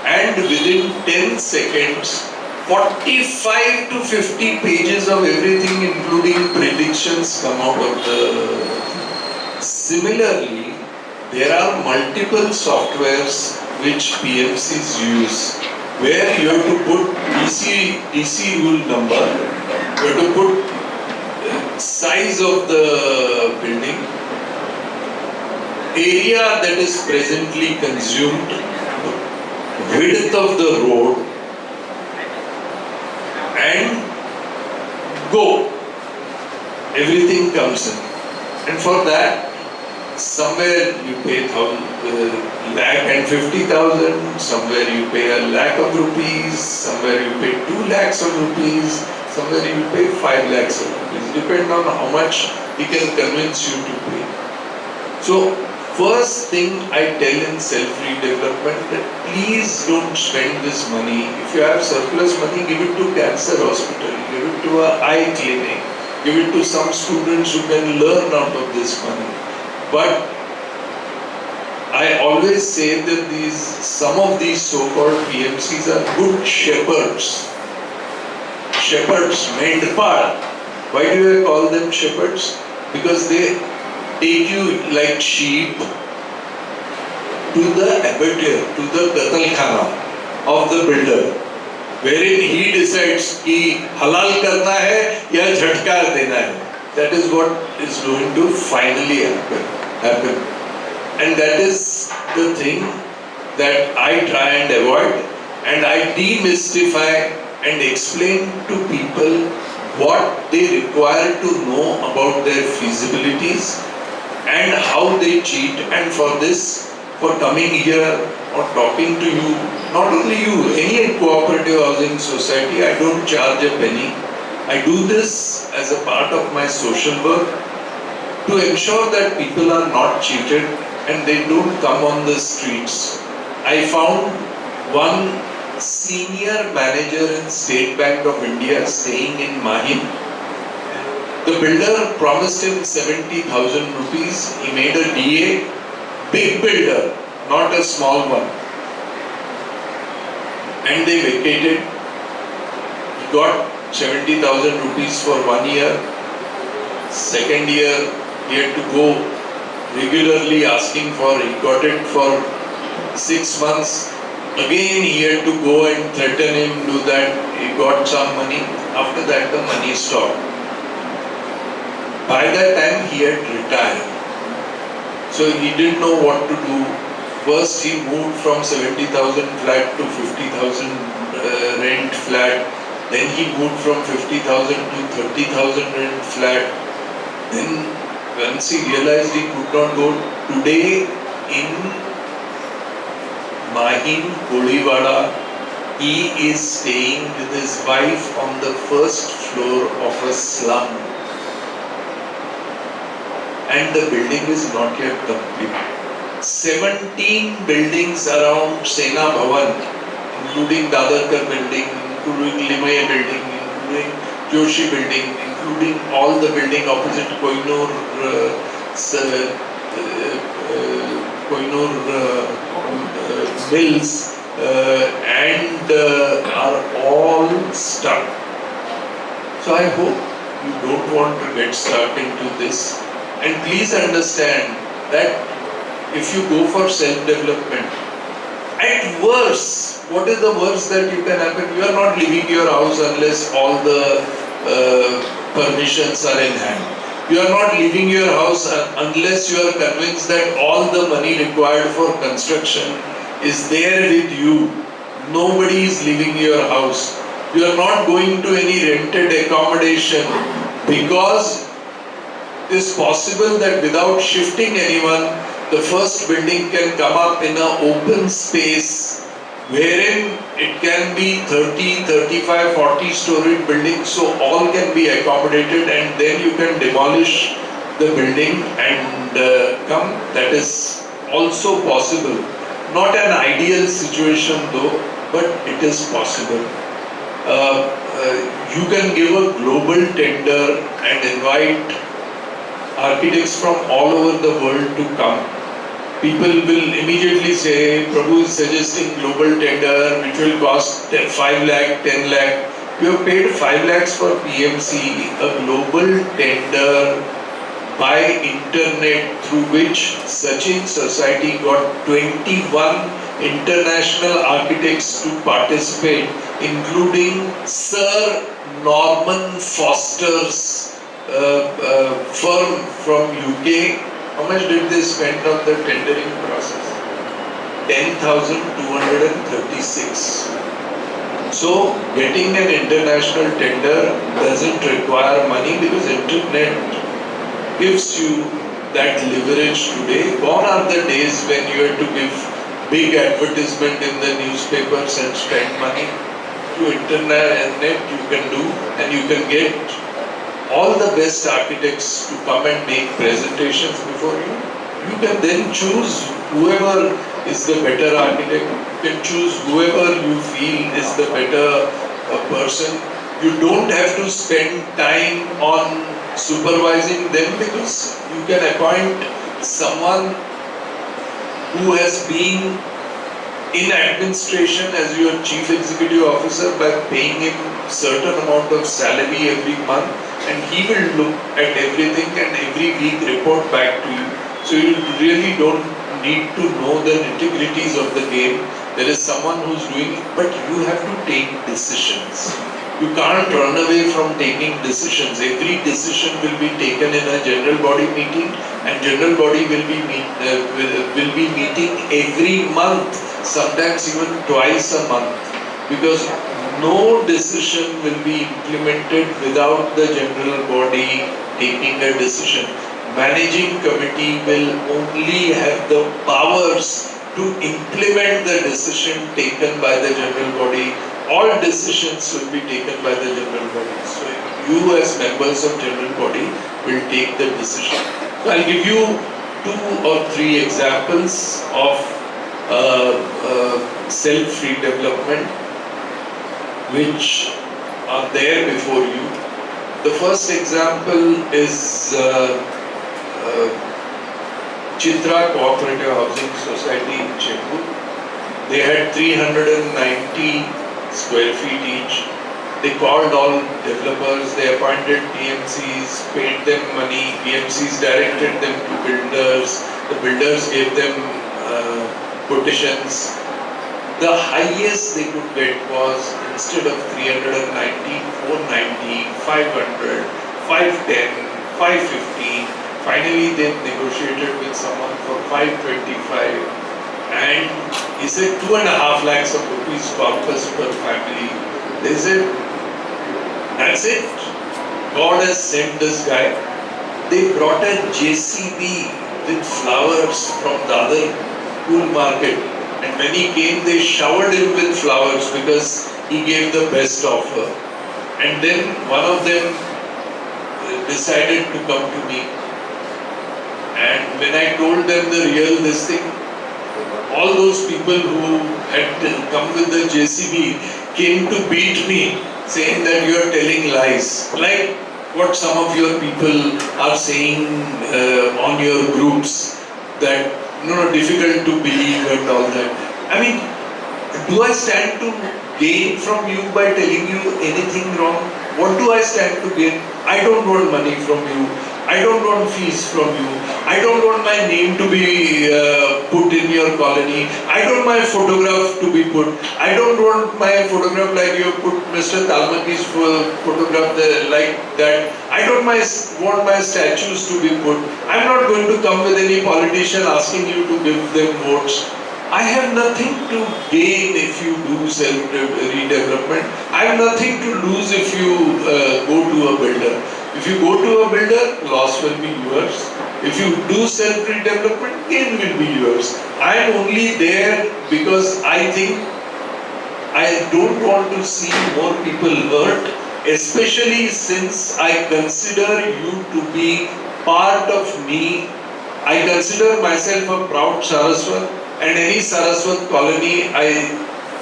and within 10 seconds, 45 to 50 pages of everything including predictions come out of the... Similarly, there are multiple softwares which PMCs use where you have to put DC rule number, you have to put size of the building, area that is presently consumed, width of the road, and go. Everything comes in. And for that, somewhere you pay lakh and 50,000, somewhere you pay a lakh of rupees, somewhere you pay 2 lakhs of rupees, somewhere you pay 5 lakhs of rupees. Depends on how much he can convince you to pay. So, first thing I tell in self-redevelopment that please don't spend this money. If you have surplus money, give it to cancer hospital, give it to an eye clinic, give it to some students who can learn out of this money. But I always say that some of these so-called PMCs are good shepherds. Shepherds, Mendpal. Why do I call them shepherds? Because they take you like sheep to the abattoir, to the katalkhana of the builder, wherein he decides कि halal करना है या झटकार देना है. That is what is going to finally happen. And that is the thing that I try and avoid, and I demystify and explain to people what they require to know about their feasibilities and how they cheat. And for this, for coming here or talking to you, not only you, any cooperative housing society, I don't charge a penny. I do this as a part of my social work to ensure that people are not cheated and they don't come on the streets. I found one senior manager in State Bank of India staying in Mahim. The builder promised him 70,000 rupees. He made a DA, big builder, not a small one. And they vacated. He got 70,000 rupees for 1 year. Second year, he had to go regularly asking for, he got it for 6 months. Again, he had to go and threaten him, do that. He got some money. After that, the money stopped. By that time, he had retired. So he didn't know what to do. First he moved from 70,000 flat to 50,000 rent flat. Then he moved from 50,000 to 30,000 rent flat. Then once he realized he could not go, today in Mahim, Kolivada, he is staying with his wife on the first floor of a slum. And the building is not yet complete. 17 buildings around Sena Bhavan, including Dadarkar building, including Limaya building, including Joshi building, including all the building opposite Koinur mills, and are all stuck. So I hope you don't want to get stuck into this. And please understand that if you go for self-development, at worst, what is the worst that you can happen? You are not leaving your house unless all the permissions are in hand. You are not leaving your house unless you are convinced that all the money required for construction is there with you. Nobody is leaving your house. You are not going to any rented accommodation, because it is possible that without shifting anyone, the first building can come up in an open space wherein it can be 30, 35, 40 storied building, so all can be accommodated, and then you can demolish the building and come. That is also possible. Not an ideal situation though, but it is possible. You can give a global tender and invite architects from all over the world to come. People will immediately say, Prabhu is suggesting global tender which will cost 5 lakh, 10 lakh. You have paid 5 lakhs for PMC, a global tender by internet through which Sachin Society got 21 international architects to participate, including Sir Norman Foster's firm from UK. How much did they spend on the tendering process? 10,236. So getting an international tender doesn't require money, because internet gives you that leverage today. Gone are the days when you had to give big advertisement in the newspapers and spend money. Through internet you can do, and you can get all the best architects to come and make presentations before you. You can then choose whoever is the better architect. You can choose whoever you feel is the better person. You don't have to spend time on supervising them, because you can appoint someone who has been in administration as your chief executive officer by paying him certain amount of salary every month, and he will look at everything and every week report back to you. So you really don't need to know the nitty-gritties of the game. There is someone who's doing it, but you have to take decisions. You can't run away from taking decisions. Every decision will be taken in a general body meeting, and general body will be meeting every month, sometimes even twice a month, because no decision will be implemented without the general body taking a decision. Managing committee will only have the powers to implement the decision taken by the general body. All decisions will be taken by the general body. So you as members of general body will take the decision. So I'll give you 2 or 3 examples of self-redevelopment which are there before you. The first example is Chitra Cooperative Housing Society in Chembur. They had 390 square feet each. They called all developers, they appointed PMCs, paid them money, PMCs directed them to builders, the builders gave them quotations. The highest they could get was, instead of 390, 490, 500, 510, 515, Finally, they negotiated with someone for 525, and he said 2.5 lakhs of rupees corpus per family. They said, that's it. God has sent this guy. They brought a JCB with flowers from the other cool market. And when he came, they showered him with flowers because he gave the best offer. And then one of them decided to come to me. And when I told them the real this thing, all those people who had come with the JCB came to beat me, saying that you are telling lies. Like what some of your people are saying on your groups, that difficult to believe and all that. I mean, do I stand to gain from you by telling you anything wrong? What do I stand to gain? I don't want money from you. I don't want fees from you. I don't want my name to be put in your colony. I don't want my photograph to be put. I don't want my photograph like you put Mr. Talmaki's photograph there, like that. I don't want my statues to be put. I'm not going to come with any politician asking you to give them votes. I have nothing to gain if you do self-redevelopment. I have nothing to lose if you go to a builder. If you go to a builder, loss will be yours. If you do self-redevelopment, gain will be yours. I am only there because I think I don't want to see more people hurt, especially since I consider you to be part of me. I consider myself a proud Saraswat, and any Saraswat colony, I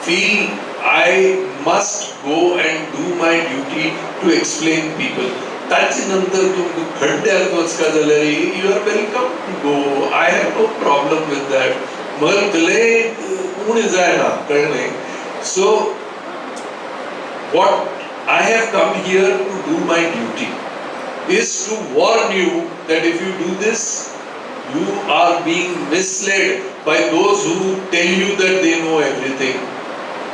feel I must go and do my duty to explain people. त्याच्यानंतर तुम्ही खड्ड्यात वचका जाल्यार you are welcome to go. I have no problem with that. मरतले कोणी जायना कळ्ळें. So what I have come here to do my duty is to warn you that if you do this, you are being misled by those who tell you that they know everything.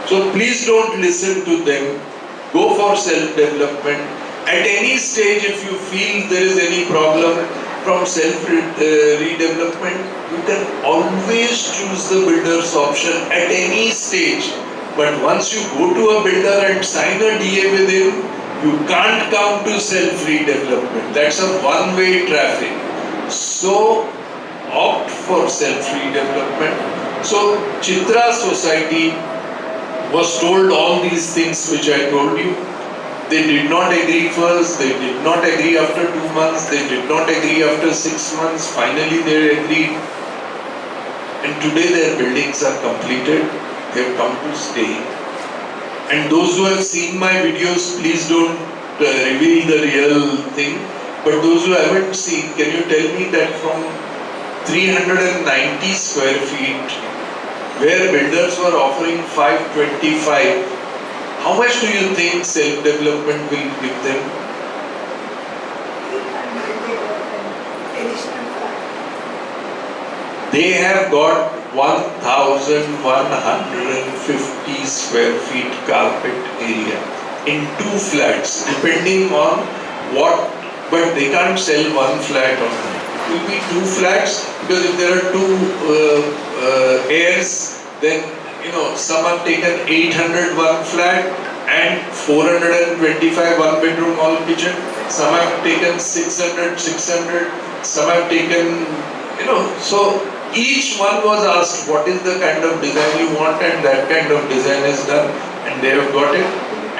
So please don't listen to them. Go for self-development. At any stage, if you feel there is any problem from self-redevelopment, you can always choose the builder's option at any stage. But once you go to a builder and sign a DA with him, you can't come to self-redevelopment. That's a one-way traffic. So opt for self-redevelopment. So Chitra society was told all these things which I told you. They did not agree first, they did not agree after 2 months, they did not agree after 6 months, finally they agreed. And today their buildings are completed, they have come to stay. And those who have seen my videos, please don't reveal the real thing. But those who haven't seen, can you tell me that from 390 square feet, where builders were offering 525, how much do you think self-development will give them? They have got 1,150 square feet carpet area in 2 flats, depending on what, but they can't sell 1 flat on that. It will be 2 flats because if there are 2 heirs, then some have taken 800 1 flat and 425 1 bedroom all kitchen. Some have taken 600, some have taken, so each one was asked what is the kind of design you want, and that kind of design is done, and they have got it,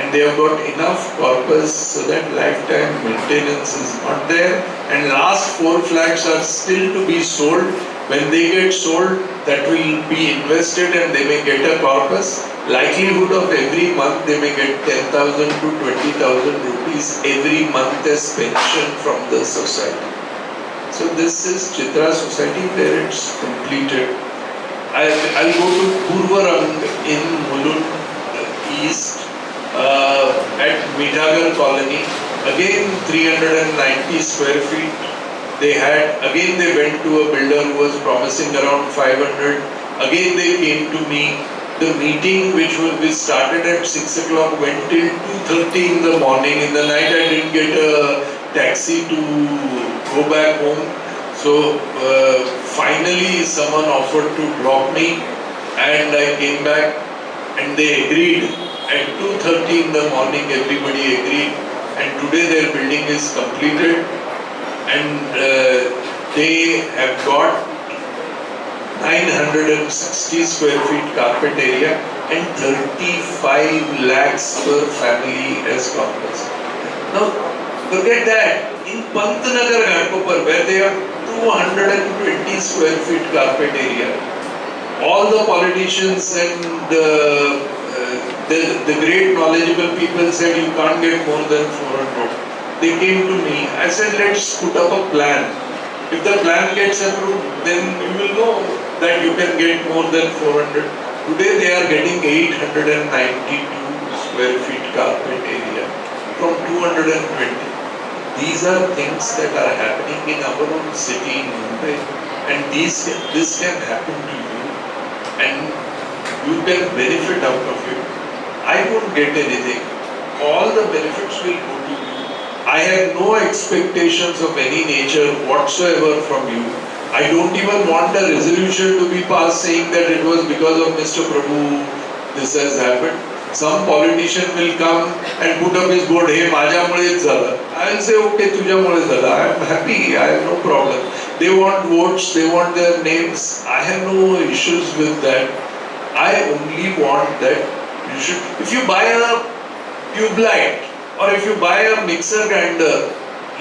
and they have got enough corpus so that lifetime maintenance is not there, and last 4 flats are still to be sold. When they get sold, that will be invested and they may get a corpus. Likelihood of every month they may get 10,000 to 20,000 rupees every month as pension from the society. So this is Chitra society where it's completed. I'll go to Purvarang in Mulund East at Midhagar Colony. Again 390 square feet. They went to a builder who was promising around 500. Again they came to me. The meeting which started at 6 o'clock went till 2:30 in the morning. In the night I didn't get a taxi to go back home. So finally someone offered to drop me, and I came back and they agreed. At 2:30 in the morning everybody agreed, and today their building is completed, and they have got 960 square feet carpet area and 35 lakhs per family as corpus. Now forget that. In Pantnagar Ghatkopar, where they have 220 square feet carpet area, all the politicians and the great knowledgeable people said you can't get more than 400. They came to me. I said, let's put up a plan. If the plan gets approved, then you will know that you can get more than 400. Today they are getting 892 square feet carpet area from 220. These are things that are happening in our own city in Mumbai, and this can happen to you, and you can benefit out of it. I won't get anything. All the benefits will go to you. I have no expectations of any nature whatsoever from you. I don't even want a resolution to be passed saying that it was because of Mr. Prabhu this has happened. Some politician will come and put up his board, hey, माझ्यामुळेच झालं. I will say, okay, तुझ्यामुळे झालं. I am happy, I have no problem. They want votes, they want their names. I have no issues with that. I only want that you should, if you buy a tube light or if you buy a mixer grinder,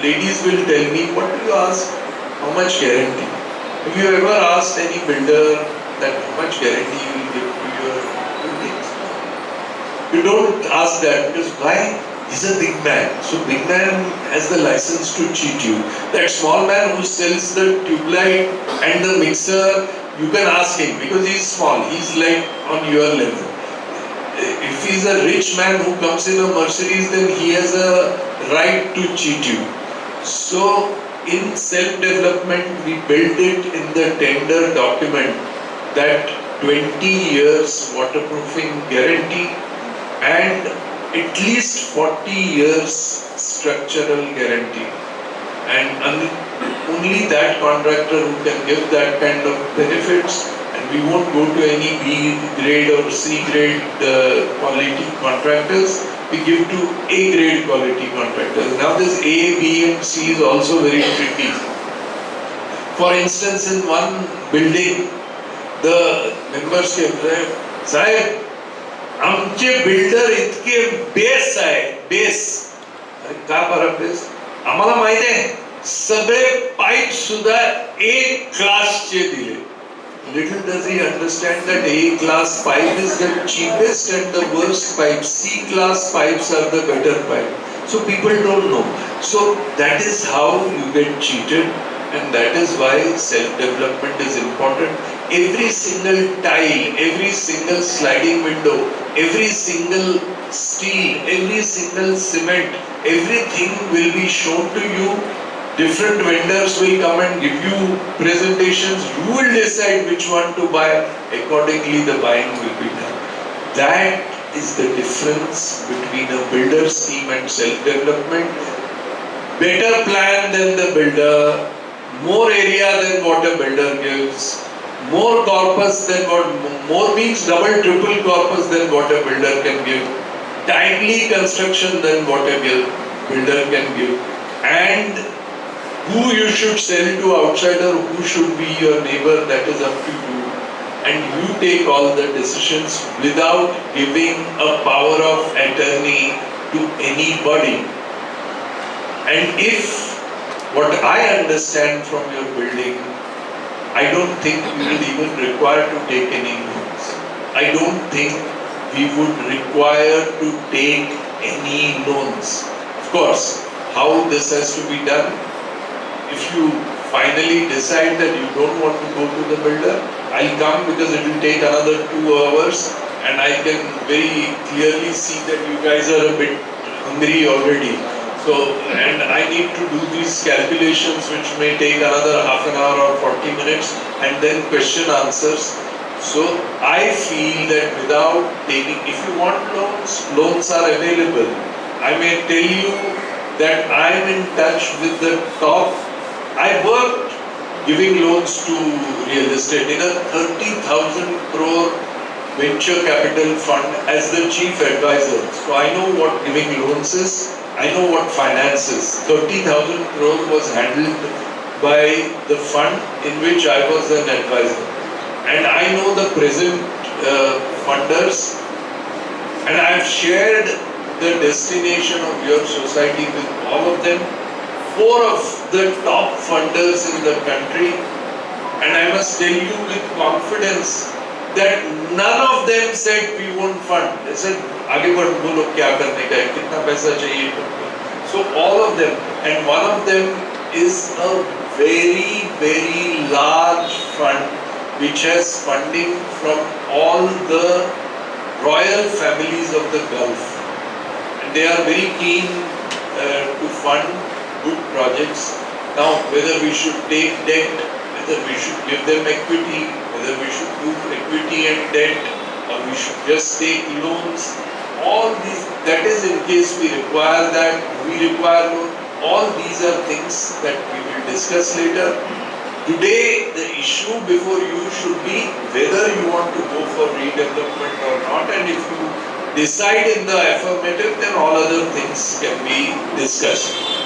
ladies will tell me, what do you ask? How much guarantee? Have you ever asked any builder that how much guarantee you will give to your buildings? You don't ask that because why? He's a big man. So big man has the license to cheat you. That small man who sells the tube light and the mixer, you can ask him because he's small. He's like on your level. If he's a rich man who comes in a Mercedes, then he has a right to cheat you. So in self-development, we build it in the tender document that 20 years waterproofing guarantee and at least 40 years structural guarantee. And only that contractor who can give that kind of benefits, and we won't go to any B grade or C grade quality contractors. We give to A grade quality contractors. Now this A, B and C is also very tricky. For instance, in one building, the members came there, Sahib, आमचे builder इतके base आहे, base. का बरं base? आम्हाला माहिती आहे, सगळे pipe सुद्धा A क्लासचे दिले. Little does he understand that A class pipe is the cheapest and the worst pipe. C class pipes are the better pipe. So people don't know. So that is how you get cheated, and that is why self-development is important. Every single tile, every single sliding window, every single steel, every single cement, everything will be shown to you. Different vendors will come and give you presentations. You will decide which one to buy. Accordingly, the buying will be done. That is the difference between a builder scheme and self-development. Better plan than the builder, more area than what a builder gives, more corpus than what, more means double, triple corpus than what a builder can give, timely construction than what a builder can give, and who you should sell to outsider, who should be your neighbor, that is up to you. And you take all the decisions without giving a power of attorney to anybody. And if what I understand from your building, I don't think we will even require to take any loans. I don't think we would require to take any loans. Of course, how this has to be done, if you finally decide that you don't want to go to the builder, I'll come because it will take another 2 hours, and I can very clearly see that you guys are a bit hungry already. So, and I need to do these calculations which may take another half an hour or 40 minutes, and then question answers. So I feel that without taking, if you want loans, loans are available. I may tell you that I am in touch with the top. I worked giving loans to real estate in a 30,000 crore venture capital fund as the chief advisor. So I know what giving loans is, I know what finance is. 30,000 crore was handled by the fund in which I was an advisor. And I know the present funders, and I have shared the destination of your society with all of them. 4 of the top funders in the country, and I must tell you with confidence that none of them said we won't fund. They said, आगे बढ़ बोलो क्या करने का है, कितना पैसा चाहिए तुमको. So all of them, and one of them is a very, very large fund which has funding from all the royal families of the Gulf. And they are very keen to fund good projects. Now, whether we should take debt, whether we should give them equity, whether we should do equity and debt, or we should just take loans, all these, that is in case we require that, we require loan, all these are things that we will discuss later. Today, the issue before you should be whether you want to go for redevelopment or not, and if you decide in the affirmative, then all other things can be discussed.